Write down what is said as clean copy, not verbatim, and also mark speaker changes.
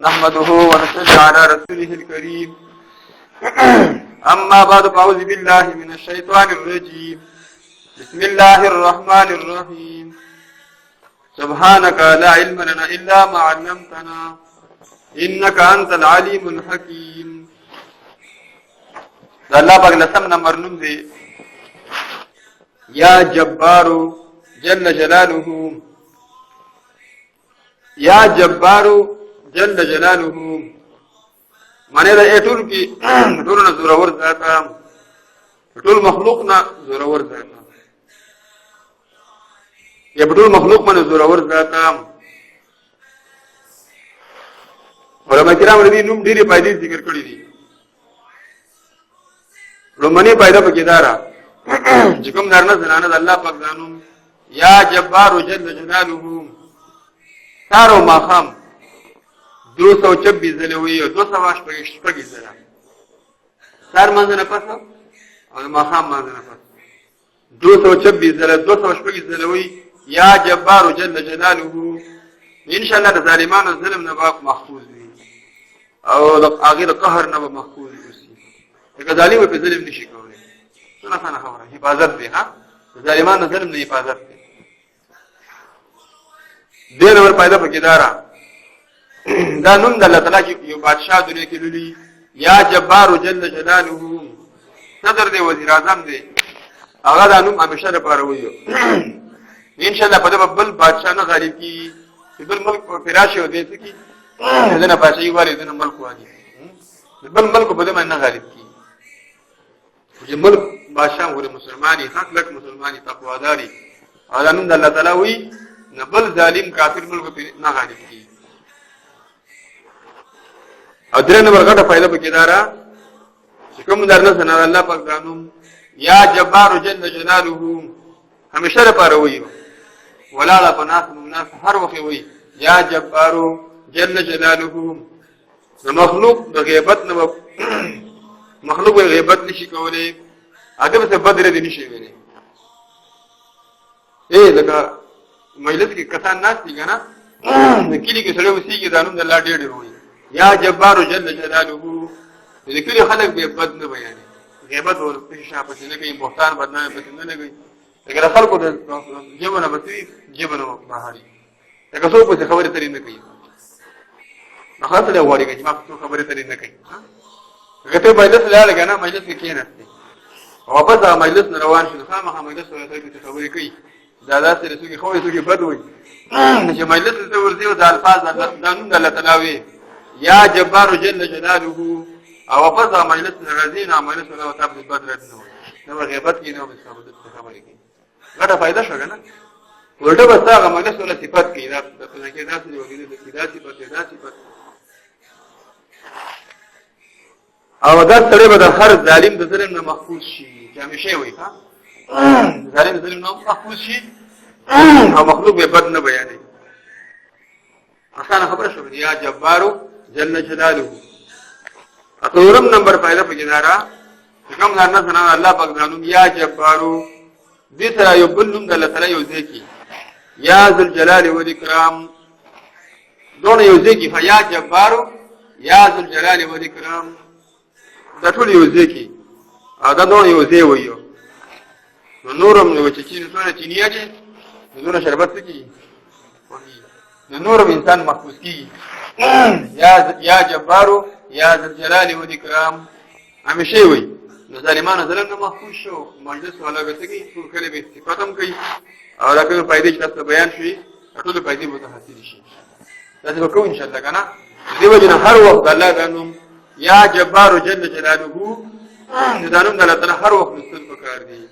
Speaker 1: نحمده ونصلي على رسوله الكريم أما بعد فأعوذ بالله من الشيطان الرجيم بسم الله الرحمن الرحيم سبحانك لا علم لنا إلا ما علمتنا إنك أنت العليم الحكيم. الله پاک لسم نمبر نم دے یا جبارو جل جلاله یا جبارو جل جلاله معنی دا ایٹول کی ټولنا زورور ذاتا ټول مخلوقنا زورور ذاتا یا ټول مخلوق من زورور ذاتا. علماء کرام دې نوم ډېری فائدې ذکر کړې دي. لومړنی فائدہ پکې دارا چې کوم نارنه زنانه د الله پاک ځانو یا جبار جل جلاله سارو ماخام 226 ځله وی او 226 ځله سار مانځ نه پس او ماخام مانځ نه پس 226 ځله 226 ځله وی یا جبار جل جلاله. ان شاء الله د ظالمانو ظلم نه محفوظ وي او د هغه قهر نه محفوظ وي. که ظالم په ظلم نشي کولای څنګه څنګه خبره حفاظت دی ها ظالمانو ظلم نه حفاظت دی. دین اور پیدا پکې دارا دا نوم د الله تعالی یو بادشاہ دنیا کې لولي یا جبار جل جلاله صدر دی وزیر اعظم دی هغه دا نوم همیشه لپاره وایو. ان شاء الله په بل بادشاہ نه غالب کی بل ملک په فراشه و دې کی دنه بادشاہي واري دنه ملک وادي بل ملک په دې نه غالب کی چې ملک بادشاہ ور مسلمانی حق لک مسلمانی تقواداری هغه نوم د الله تعالی وی نه بل ظالم کافر ملک په نه غالب کی. او درې نمبر غټه فائدہ پکې دارا چې کوم درنه سره الله پاک دانو یا جبار جل جلاله همیشه لپاره وایو ولا لا بنات الناس هر وخت وی یا جبار جل جلاله. مخلوق د غیبت نه مخلوق غیبت نشي کولای اګه څه بدر دي نشي ویلي. لکه مجلس کې کسان ناس دي کنه د کلی کې سره وسیږي دانو د الله ډېر وي یا جبار جل جلاله. د کلی خلک به بد نه بیانې غیبت او پېښه پسې نه کوي بهتان بدنامي پسې نه کوي. اگر خلکو د جیبونه بسوي جیبونه بهاري اگر څوک په خبره ترې نه کوي نو خاصه له وړي چې ما په خبره ترې نه کوي. هغه مجلس لاله کنه مجلس کې کېناسته واپس هغه مجلس روان شو خامخا مجلس سره ته خبرې کوي دا داسې رسوي خو یې بد وي چې مجلس ته ورځي او د الفاظ د نوم د الله تعالی یا جبار جل جلاله او واپس هغه مجلس راځي نه مجلس الله تعالی بد راځي نو غیبت کې نو خبرې کوي. غټه فائدہ شو کنه ورته بس هغه مجلس ولا صفات کې دا په کې داسې وګړي د صفات دا صفات او دا سره به د هر ظالم د ظلم نه محفوظ شي چې همیشه وي ها ظالم ظلم نه محفوظ شي او مخلوق به بد نه بیانې. اسانه خبره شو یا جبارو جل جلاله. اورم نمبر فائدہ په جنارا کوم نه سنا الله پاک نوم یا جبارو دې سره یو بل نوم د الله تعالی یو ځکه یا ذل جلال و الاکرام دونه یو ځکه فیا جبارو یا ذل جلال و الاکرام دا ټول یو ځکه دا دونه یو ځای وایو. نو نورم یو چې څونه چینیا چې نور شربت کی نو نورم انسان محفوظ کی یا جبارو یا ذل جلال و الاکرام همیشه وي. نو ظالمانو ظلم نه محفوظ شو مجلس والا به څنګه ټول کله به ختم کوي او دا کوم فائدې چې تاسو بیان شوي ټول فائدې به حاصل شي. تاسو وکړو ان شاء الله کنه دیو جن هر وخت الله غنوم یا جبار جل جلاله نو دا نوم د الله تعالی هر وخت مستل پکار دی.